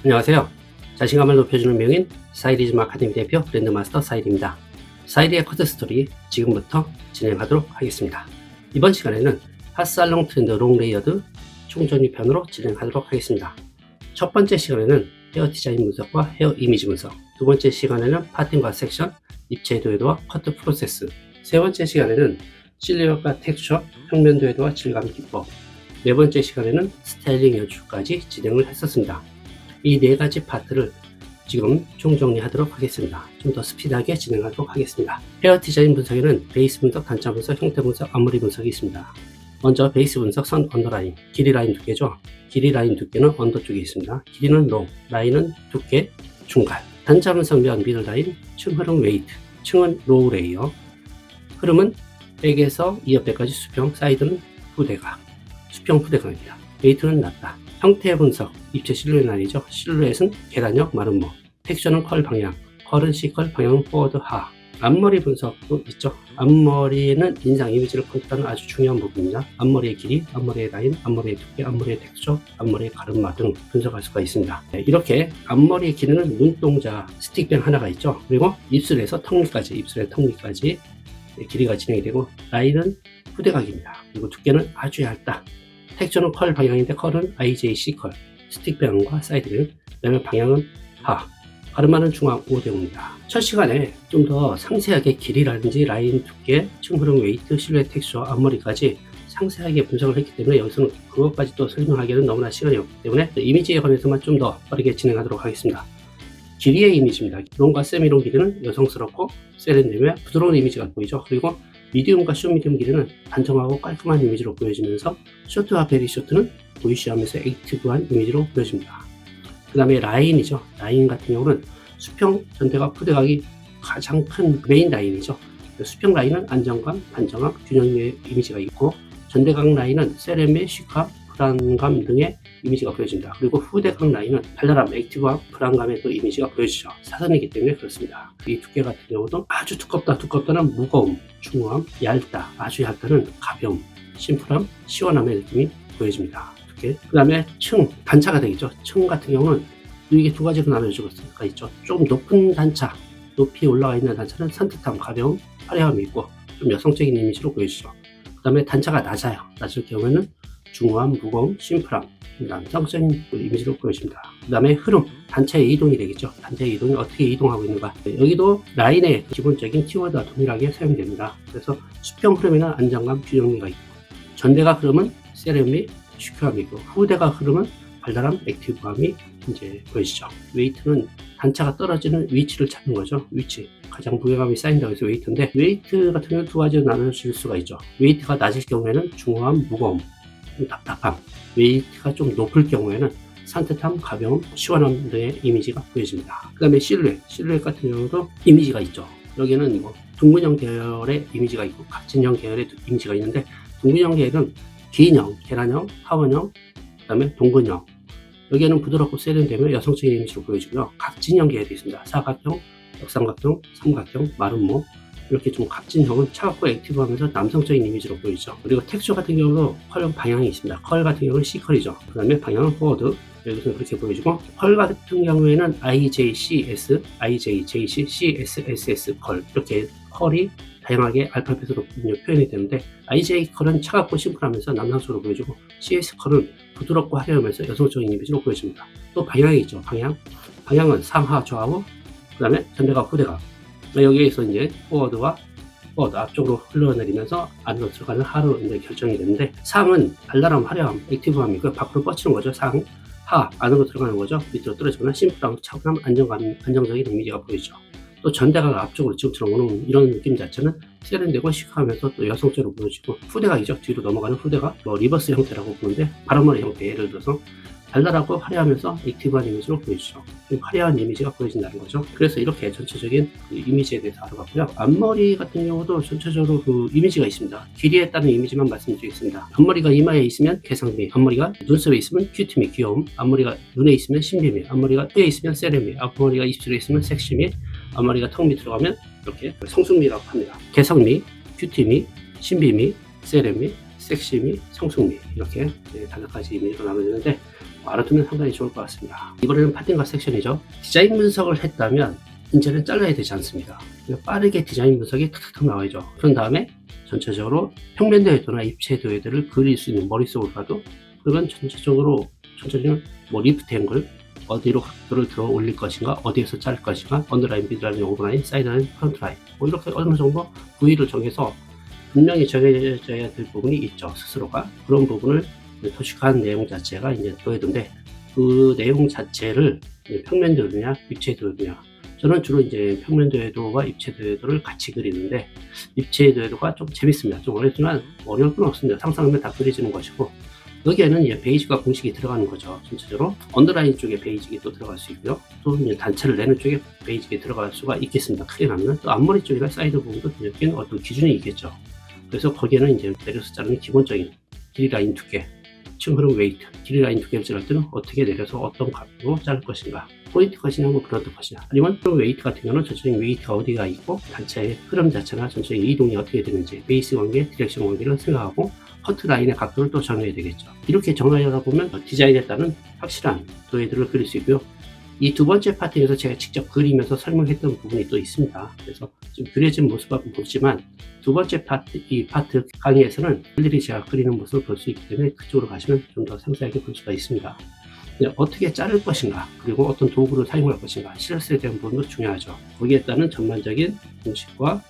안녕하세요. 자신감을 높여주는 명인 사이리즘 아카데미 대표 브랜드 마스터 사이리입니다. 사이리의 커트 스토리 지금부터 진행하도록 하겠습니다. 이번 시간에는 핫살롱 트렌드 롱 레이어드 총정리 편으로 진행하도록 하겠습니다. 첫 번째 시간에는 헤어 디자인 분석과 헤어 이미지 분석, 두 번째 시간에는 파팅과 섹션, 입체 도해도와 커트 프로세스, 세 번째 시간에는 실루엣과 텍스처, 평면 도해도와 질감 기법, 네 번째 시간에는 스타일링 연출까지 진행을 했었습니다. 이 네 가지 파트를 지금 총정리하도록 하겠습니다. 좀 더 스피드하게 진행하도록 하겠습니다. 헤어 디자인 분석에는 베이스 분석, 단차 분석, 형태 분석, 앞머리 분석이 있습니다. 먼저 베이스 분석, 선 언더라인, 길이 라인 두께죠. 길이 라인 두께는 언더 쪽에 있습니다. 길이는 롱, 라인은 두께, 중간. 단차 분석 면 미들 라인, 층 흐름 웨이트, 층은 로우 레이어, 흐름은 백에서 2옆에까지 수평, 사이드는 후대각, 수평 후대각입니다. 웨이트는 낮다. 형태 분석, 입체 실루엣 라인이죠. 실루엣은 계단형, 마름모, 텍스처는 컬 방향, 컬은 C컬, 방향은 포워드 하. 앞머리 분석도 있죠. 앞머리는 인상 이미지를 컨트롤하는 아주 중요한 부분입니다. 앞머리의 길이, 앞머리의 라인, 앞머리의 두께, 앞머리의 텍스처, 앞머리의 가르마 등 분석할 수가 있습니다. 이렇게 앞머리의 길이는 눈동자 스틱뱅 하나가 있죠. 그리고 입술에서 턱밑까지, 입술의 턱밑까지 길이가 진행이 되고, 라인은 후대각입니다. 그리고 두께는 아주 얇다. 텍스처는 컬 방향인데 컬은 IJC 컬, 스틱 방향과 사이드뱅, 그 다음에 방향은 하, 가르마는 중앙 5대5입니다. 첫 시간에 좀 더 상세하게 길이라든지 라인 두께, 층 흐름 웨이트, 실루엣 텍스처, 앞머리까지 상세하게 분석을 했기 때문에 여기서는 그것까지 또 설명하기에는 너무나 시간이 없기 때문에 이미지에 관해서만 좀 더 빠르게 진행하도록 하겠습니다. 길이의 이미지입니다. 롱과 세미롱 길이는 여성스럽고 세련되며 부드러운 이미지가 보이죠. 그리고 미디움과 숏미디움 길이는 단정하고 깔끔한 이미지로 보여지면서 쇼트와 베리 쇼트는 보이시하면서 액티브한 이미지로 보여집니다. 그 다음에 라인이죠. 라인 같은 경우는 수평, 전대각, 후대각이 가장 큰 메인 라인이죠. 수평 라인은 안정감, 단정함, 균형의 이미지가 있고, 전대각 라인은 세련미, 시크함, 불안감 등의 이미지가 보여집니다. 그리고 후대각 라인은 발랄함, 액티브함, 불안감의 또 이미지가 보여지죠. 사선이기 때문에 그렇습니다. 이 두께 같은 경우도 아주 두껍다, 두껍다는 무거움, 중후함, 얇다, 아주 얇다는 가벼움, 심플함, 시원함의 느낌이 보여집니다. 두께. 그 다음에 층, 단차가 되겠죠. 층 같은 경우는 이게 두 가지로 나눠질 수가 있죠. 좀 높은 단차, 높이 올라가 있는 단차는 산뜻함, 가벼움, 화려함이 있고 좀 여성적인 이미지로 보여지죠. 그 다음에 단차가 낮아요. 낮을 경우에는 중후함, 무거움, 심플함, 남성적인 이미지로 보여집니다. 그 다음에 흐름, 단차의 이동이 되겠죠. 단차의 이동이 어떻게 이동하고 있는가. 여기도 라인의 기본적인 키워드와 동일하게 사용됩니다. 그래서 수평 흐름에는 안정감, 균형미가 있고, 전대각 흐름은 세련미, 시크함이 있고, 후대각 흐름은 발랄함, 액티브함이 이제 보여지죠. 웨이트는 단차가 떨어지는 위치를 찾는 거죠. 위치. 가장 무게감이 쌓인다고 해서 웨이트인데, 웨이트 같은 경우는 두 가지로 나눠질 수가 있죠. 웨이트가 낮을 경우에는 중후함, 무거움, 답답함, 웨이트가 좀 높을 경우에는 산뜻함, 가벼움, 시원함 등의 이미지가 보여집니다. 그 다음에 실루엣 같은 경우도 이미지가 있죠. 여기는 이거 둥근형 계열의 이미지가 있고 각진형 계열의 이미지가 있는데, 둥근형 계열은 기인형, 계란형, 타원형, 그 다음에 동근형, 여기에는 부드럽고 세련되며 여성적인 이미지로 보여지고요. 각진형 계열이 있습니다. 사각형, 역삼각형, 삼각형, 마름모, 이렇게 좀 각진형은 차갑고 액티브하면서 남성적인 이미지로 보이죠. 그리고 텍스처 같은 경우도 컬 방향이 있습니다. 컬 같은 경우는 C컬이죠. 그 다음에 방향은 포워드, 여기서 그렇게 보여지고, 컬 같은 경우에는 IJCS, IJJC, CSSS 컬, 이렇게 컬이 다양하게 알파벳으로 표현이 되는데, IJ 컬은 차갑고 심플하면서 남성적으로 보여지고, CS 컬은 부드럽고 화려하면서 여성적인 이미지로 보여집니다. 또 방향이 있죠. 방향은 상하 좌우, 그 다음에 전대각 후대각. 여기에서 이제 포워드 앞쪽으로 흘러내리면서 안으로 들어가는 하로 이제 결정이 되는데, 상은 발랄함, 화려함, 액티브함이고 밖으로 뻗치는 거죠. 상, 하 안으로 들어가는 거죠. 밑으로 떨어지거나 심플함, 차분함, 안정적인 이미지가 보이죠. 또 전대각 앞쪽으로 지금처럼 오는 이런 느낌 자체는 세련되고 시크하면서 또 여성적으로 보여지고, 후대각이죠. 뒤로 넘어가는 후대각, 리버스 형태라고 보는데, 바람머리 형태, 예를 들어서 발랄하고 화려하면서 액티브한 이미지로 보여주죠. 화려한 이미지가 보여진다는 거죠. 그래서 이렇게 전체적인 이미지에 대해서 알아봤고요. 앞머리 같은 경우도 전체적으로 그 이미지가 있습니다. 길이에 따른 이미지만 말씀드리겠습니다. 앞머리가 이마에 있으면 개성미, 앞머리가 눈썹에 있으면 큐티미, 귀여움, 앞머리가 눈에 있으면 신비미, 앞머리가 뼈에 있으면 세련미, 앞머리가 입술에 있으면 섹시미, 앞머리가 턱 밑으로 가면 이렇게 성숙미라고 합니다. 개성미, 큐티미, 신비미, 세련미, 섹시미, 성숙미 이렇게 5가지 이미지로 나눠지는데 알아두면 상당히 좋을 것 같습니다. 이번에는 파팅과 섹션이죠. 디자인 분석을 했다면 이제는 잘라야 되지 않습니다. 빠르게 디자인 분석이 탁탁 나와야죠. 그런 다음에 전체적으로 평면도 헤드나 입체도 헤드를 그릴 수 있는 머릿속을 봐도 그건 전체적으로 리프트 앵글 어디로 각도를 들어 올릴 것인가, 어디에서 자를 것인가, 언더라인, 미드라인, 오버라인, 사이드라인, 프론트라인 이렇게 어느 정도 부위를 정해서 분명히 정해져야 될 부분이 있죠. 스스로가 그런 부분을 도식한 내용 자체가 이제 도헤드인데 그 내용 자체를 평면도느냐 입체도느냐, 저는 주로 이제 평면도헤드와 입체도헤드를 같이 그리는데 입체도헤드가 좀 재밌습니다. 좀 어렵지만 어려울 건 없습니다. 상상하면 다 그려지는 것이고 여기에는 이제 베이직과 공식이 들어가는 거죠. 전체적으로 언더라인 쪽에 베이직이 또 들어갈 수 있고요. 또 이제 단체를 내는 쪽에 베이직이 들어갈 수가 있겠습니다. 크게 나면 또 앞머리 쪽이나 사이드 부분도 여기는 어떤 기준이 있겠죠. 그래서 거기에는 이제 내려서 자르는 기본적인 길이 라인 두께, 층 흐름 웨이트, 길이 라인 두께를 자를 때는 어떻게 내려서 어떤 각도로 자를 것인가, 포인트 컷이냐 뭐 브런트 컷이냐, 아니면 웨이트 같은 경우는 전체적인 웨이트가 어디가 있고 단체의 흐름 자체나 전체적인 이동이 어떻게 되는지 베이스 관계, 디렉션 관계를 생각하고 커트 라인의 각도를 또 정해야 되겠죠. 이렇게 정하다 보면 디자인에 따른 확실한 도헤드를 그릴 수 있고요. 이 두 번째 파트에서 제가 직접 그리면서 설명했던 부분이 또 있습니다. 그래서 지금 그려진 모습은 보지만 두 번째 파트, 이 파트 강의에서는 일일이 제가 그리는 모습을 볼 수 있기 때문에 그쪽으로 가시면 좀 더 상세하게 볼 수가 있습니다. 어떻게 자를 것인가, 그리고 어떤 도구를 사용할 것인가, 실루엣에 대한 부분도 중요하죠. 거기에 따른 전반적인 공식과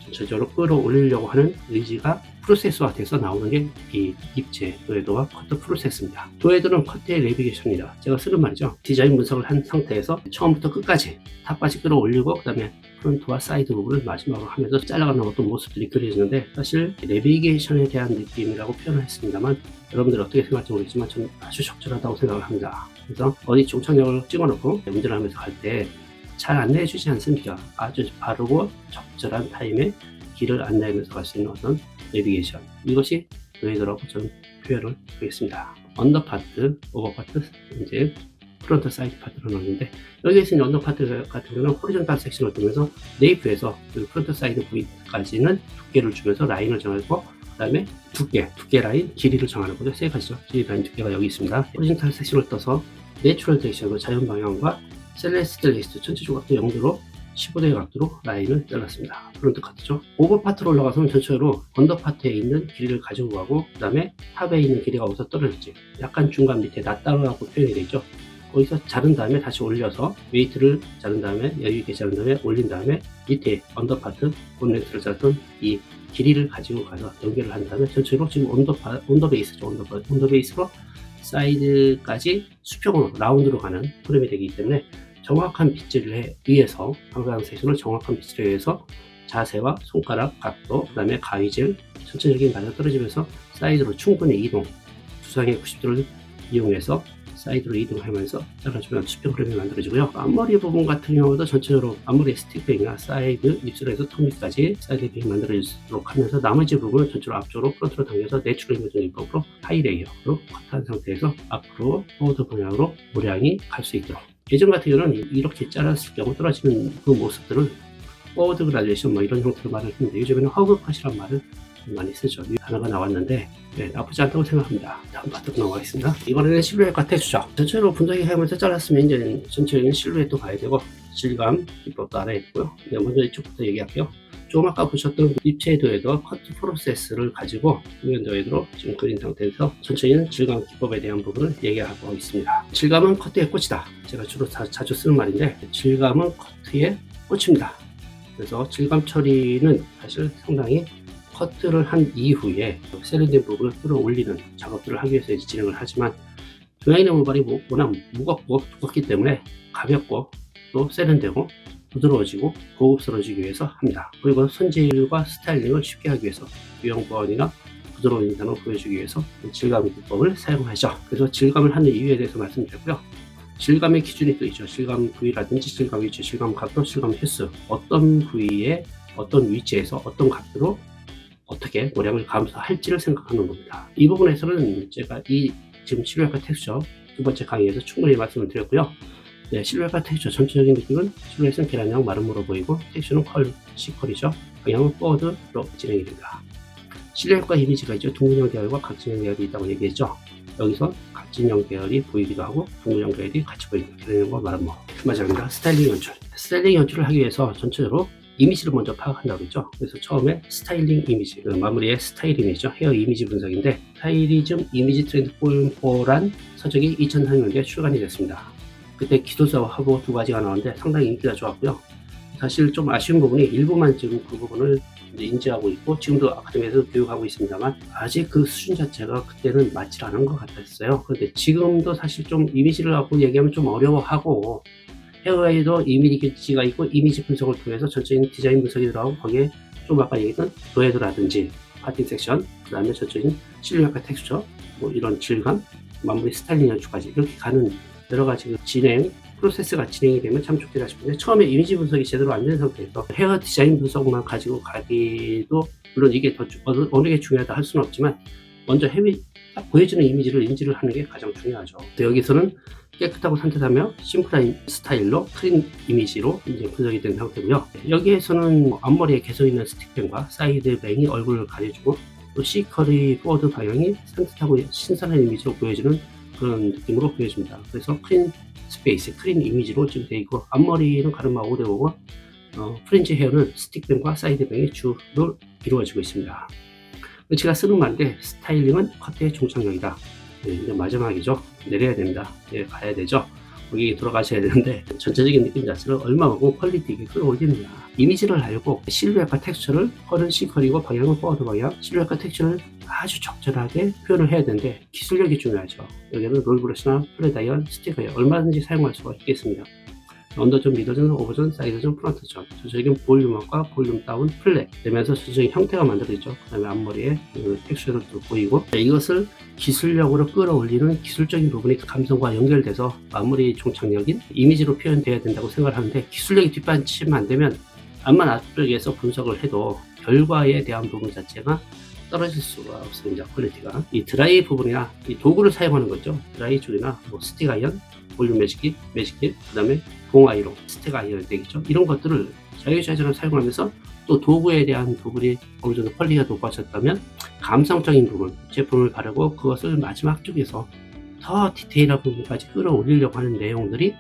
전체적으로 끌어올리려고 하는 의지가 프로세스화 돼서 나오는 게 이 입체 도헤드와 커트 프로세스입니다. 도헤드는 커트의 내비게이션이다. 제가 쓰는 말이죠. 디자인 분석을 한 상태에서 처음부터 끝까지 탑까지 끌어올리고 그 다음에 프론트와 사이드 부분을 마지막으로 하면서 잘라가는 어떤 모습들이 그려지는데 사실 내비게이션에 대한 느낌이라고 표현을 했습니다만 여러분들 어떻게 생각할지 모르겠지만 저는 아주 적절하다고 생각을 합니다. 그래서 어디 종착역을 찍어놓고 운전을 하면서 갈 때 잘 안내해주지 않습니까? 아주 바르고 적절한 타임에 길을 안내하면서 갈 수 있는 어떤 내비게이션, 이것이 도헤드라고 저는 표현을 하겠습니다. 언더 파트, 오버 파트, 이제 프론트 사이드 파트로 나오는데 여기에서 있는 언더 파트 같은 경우는 호리존탈 섹션을 두면서 네이프에서 그 프론트 사이드 부위까지는 두께를 주면서 라인을 정하고 그 다음에 두께 라인, 길이를 정하는 거죠. 세 가지죠. 길이 라인 두께가 여기 있습니다. 호리존탈 섹션을 떠서 내추럴 디렉션으로 자연 방향과 셀레스트 레이스트 전체적 각도 0도로 15도의 각도로 라인을 잘랐습니다. 프론트 카트죠. 오버 파트로 올라가서는 전체로 언더 파트에 있는 길이를 가지고 가고 그 다음에 탑에 있는 길이가 어디서 떨어질지 약간 중간 밑에 낮다라고 표현이 되죠. 거기서 자른 다음에 다시 올려서 웨이트를 자른 다음에 여유있게 자른 다음에 올린 다음에 밑에 언더 파트 본네트를 자른 이 길이를 가지고 가서 연결을 한 다음에 전체로 지금 언더 베이스죠. 언더 베이스로 사이드까지 수평으로 라운드로 가는 프레임이 되기 때문에 정확한 빗질을 위해서 항상 세션을 정확한 빗질에 의해서 자세와 손가락 각도, 그 다음에 가위질 전체적인 반응 떨어지면서 사이드로 충분히 이동, 두상의 90도를 이용해서 사이드로 이동하면서 잘라주면 수평 프레임이 만들어지고요. 앞머리 부분 같은 경우도 전체적으로 앞머리 스틱백이나 사이드, 입술에서 턱 밑까지 사이드 팩이 만들어지도록 하면서 나머지 부분은 전체로 앞쪽으로 프론트로 당겨서 내추럴 이미지 입법으로 하이 레이어로 커트한 상태에서 앞으로 포워드 방향으로 모량이 갈 수 있도록, 예전 같은 경우는 이렇게 잘랐을 경우 떨어지는 그 모습들을 포워드 그라듀에이션 뭐 이런 형태로 말을 했는데 요즘에는 허그 컷이란 말을 많이 쓰죠. 이 단어가 나왔는데 나쁘지 않다고 생각합니다. 다음 파트로 넘어가겠습니다. 이번에는 실루엣과 텍스처 전체로 분석하면서 잘랐으면 이제 전체적인 실루엣도 봐야 되고 질감, 기법도 알아야 되고요. 먼저 이쪽부터 얘기할게요. 조금 아까 보셨던 입체 도헤드와 커트 프로세스를 가지고 평면 도헤드로 지금 그린 상태에서 전체적인 질감 기법에 대한 부분을 얘기하고 있습니다. 질감은 커트의 꽃이다. 제가 주로 자주 쓰는 말인데 질감은 커트의 꽃입니다. 그래서 질감 처리는 사실 상당히 커트를 한 이후에 세련된 부분을 끌어올리는 작업들을 하기 위해서 진행을 하지만 동양인의 모발이 워낙 무겁고 두껍기 때문에 가볍고 또 세련되고 부드러워지고 고급스러워지기 위해서 합니다. 그리고 손질과 스타일링을 쉽게 하기 위해서 유형 보완이나 부드러운 인상을 보여주기 위해서 질감 기법을 사용하죠. 그래서 질감을 하는 이유에 대해서 말씀드렸고요. 질감의 기준이 또 있죠. 질감 부위라든지 질감 위치, 질감 각도, 질감 횟수, 어떤 부위에 어떤 위치에서 어떤 각도로 어떻게 모량을 감소할지를 생각하는 겁니다. 이 부분에서는 제가 이 지금 실루엣과 텍스처 두 번째 강의에서 충분히 말씀을 드렸고요. 실루엣과 텍스처 전체적인 느낌은 실루엣은 계란형 마름모로 보이고 텍스처는 C컬이죠. 방향은 포워드로 진행이 됩니다. 실루엣과 이미지가 있죠. 둥근형 계열과 각진형 계열이 있다고 얘기했죠. 여기서 각진형 계열이 보이기도 하고 둥근형 계열이 같이 보이는 그런 거 말하면 마찬가지입니다. 스타일링 연출. 스타일링 연출을 하기 위해서 전체적으로 이미지를 먼저 파악한다고 했죠. 그래서 처음에 스타일링 이미지, 마무리에 스타일 이미지죠. 헤어 이미지 분석인데 스타일리즘 이미지 트렌드 포인트란 서적이 2004년도에 출간이 됐습니다. 그때 기도서하고 두 가지가 나왔는데 상당히 인기가 좋았고요. 사실 좀 아쉬운 부분이 일부만 지금 그 부분을 인지하고 있고 지금도 아카데미에서 교육하고 있습니다만 아직 그 수준 자체가 그때는 맞지 않은 것 같았어요. 그런데 지금도 사실 좀 이미지를 갖고 얘기하면 좀 어려워하고 헤어에도 이미지가 있고 이미지 분석을 통해서 전체적인 디자인 분석이 들어가고 거기에 좀 아까 얘기했던 도해도라든지 파팅 섹션, 그 다음에 전체적인 실루엣과 텍스처, 뭐 이런 질감, 마무리 스타일링 연출까지 이렇게 가는 여러 가지 진행 프로세스가 진행이 되면 참 좋겠다 싶은데 처음에 이미지 분석이 제대로 안 된 상태에서 헤어 디자인 분석만 가지고 가기도 물론 이게 더 어느 게 중요하다 할 수는 없지만 먼저 딱 보여지는 이미지를 인지를 하는 게 가장 중요하죠. 여기서는 깨끗하고 산뜻하며 심플한 스타일로 클린 이미지로 이제 분석이 된 상태고요. 여기에서는 앞머리에 개성 있는 스틱뱅과 사이드 뱅이 얼굴을 가려주고 또 C컬의 포워드 방향이 산뜻하고 신선한 이미지로 보여지는 그런 느낌으로 보여집니다. 그래서 클린 스페이스, 클린 이미지로 지금 되어 있고 앞머리는 가르마 5대5고 프린지 헤어는 스틱뱅과 사이드뱅이 주로 이루어지고 있습니다. 제가 쓰는 말인데 스타일링은 컷의 종착역이다. 이제 마지막이죠. 내려야 됩니다. 가야 되죠. 거기 돌아가셔야 되는데 전체적인 느낌 자체를 얼마만큼 퀄리티 있게 끌어올립니다. 이미지를 알고 실루엣과 텍스처를 컬은 C컬이고 방향은 포워드 방향, 실루엣과 텍스처를 아주 적절하게 표현을 해야 되는데 기술력이 중요하죠. 여기는 롤브러시나 플랫아이언, 스티커에 얼마든지 사용할 수가 있겠습니다. 언더존, 미더존, 오버존, 사이드존, 프론트존, 전체적인 볼륨업과 볼륨 다운, 플랫 되면서 전체적인 형태가 만들어지죠. 그 다음에 앞머리에 텍스처도 보이고 이것을 기술력으로 끌어올리는 기술적인 부분이 감성과 연결돼서 마무리 종착역인 이미지로 표현돼야 된다고 생각을 하는데 기술력이 뒷받침 안 되면 암만 앞쪽에서 분석을 해도 결과에 대한 부분 자체가 떨어질 수가 없습니다. 퀄리티가. 이 드라이 부분이나 이 도구를 사용하는 거죠. 드라이 줄이나 뭐 스틱 아이언, 볼륨 매직기, 그 다음에 봉 아이론, 스틱 아이언 되겠죠. 이런 것들을 자유자재로 사용하면서 또 도구에 대한 부분이 어느 정도 퀄리티가 높아졌다면 감성적인 부분, 제품을 바르고 그것을 마지막 쪽에서 더 디테일한 부분까지 끌어올리려고 하는 내용들이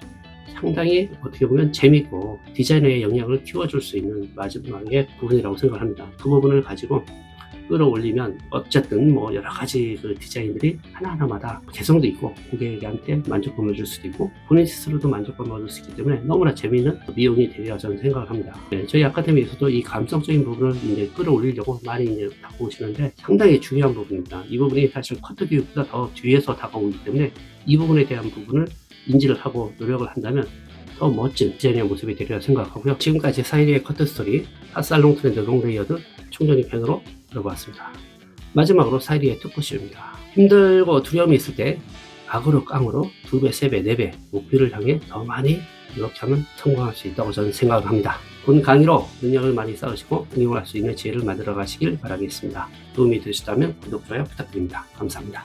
상당히 어떻게 보면 재밌고 디자이너의 영향을 키워줄 수 있는 마지막의 부분이라고 생각합니다. 그 부분을 가지고 끌어올리면 어쨌든 뭐 여러 가지 그 디자인들이 하나하나마다 개성도 있고 고객한테 만족감을 줄 수도 있고 본인 스스로도 만족감을 얻을 수 있기 때문에 너무나 재미있는 미용이 되리라 저는 생각을 합니다. 저희 아카데미에서도 이 감성적인 부분을 이제 끌어올리려고 많이 이제 다가오시는데 상당히 중요한 부분입니다. 이 부분이 사실 커트 교육보다 더 뒤에서 다가오기 때문에 이 부분에 대한 부분을 인지를 하고 노력을 한다면 더 멋진 디자인의 모습이 되리라 생각하고요. 지금까지 사이리의 커트 스토리 핫살롱 트렌드 롱레이어드 총정리 편으로 들어보았습니다. 마지막으로 사이리의 특허쇼입니다. 힘들고 두려움이 있을 때 악으로 깡으로 2배, 3배, 4배 목표를 향해 더 많이 이렇게 하면 성공할 수 있다고 저는 생각을 합니다. 본 강의로 능력을 많이 쌓으시고 응용할 수 있는 지혜를 만들어 가시길 바라겠습니다. 도움이 되셨다면 구독, 좋아요 부탁드립니다. 감사합니다.